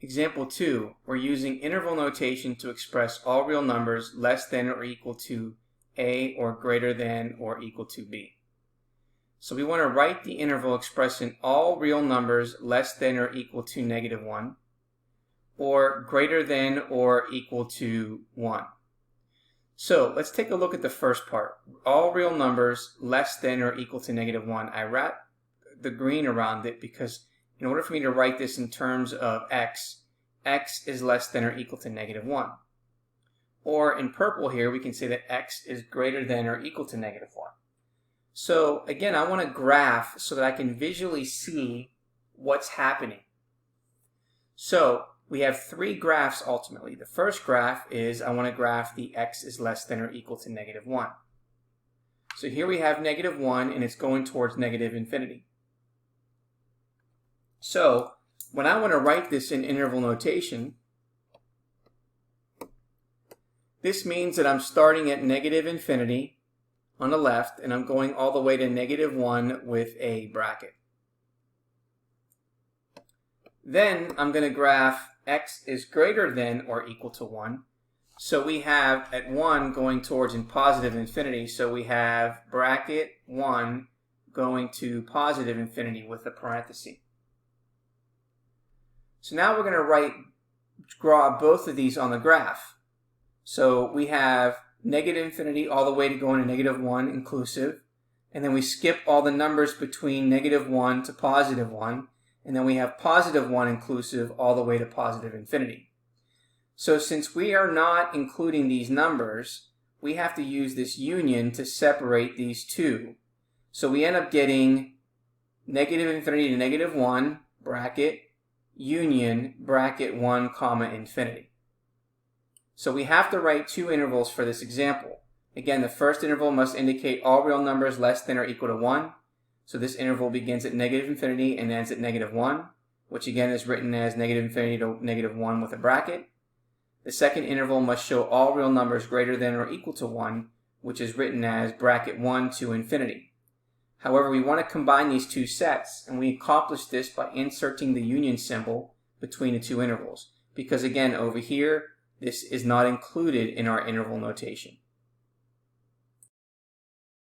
Example 2, we're using interval notation to express all real numbers less than or equal to a or greater than or equal to b. So we want to write the interval expressing all real numbers less than or equal to -1 or greater than or equal to 1. So let's take a look at the first part. All real numbers less than or equal to -1. I wrap the green around it because in order for me to write this in terms of x is less than or equal to -1. Or in purple here, we can say that x is greater than or equal to -1. So again, I want to graph so that I can visually see what's happening. So we have three graphs ultimately. The first graph is I want to graph the x is less than or equal to -1. So here we have -1 and it's going towards -infinity. So when I want to write this in interval notation, this means that I'm starting at -infinity on the left and I'm going all the way to -1 with a bracket. Then I'm going to graph x is greater than or equal to 1. So we have at 1 going towards in positive infinity. So we have bracket 1 going to positive infinity with a parenthesis. So now we're going to draw both of these on the graph. So we have -infinity all the way to going to -1 inclusive. And then we skip all the numbers between -1 to +1. And then we have +1 inclusive all the way to positive infinity. So since we are not including these numbers, we have to use this union to separate these two. So we end up getting -infinity to -1, bracket, union, bracket 1, comma, infinity. So we have to write two intervals for this example. Again, the first interval must indicate all real numbers less than or equal to 1. So this interval begins at -infinity and ends at -1, which again is written as -infinity to -1 with a bracket. The second interval must show all real numbers greater than or equal to 1, which is written as bracket 1 to infinity. However, we want to combine these two sets, and we accomplish this by inserting the union symbol between the two intervals. Because again, over here, this is not included in our interval notation.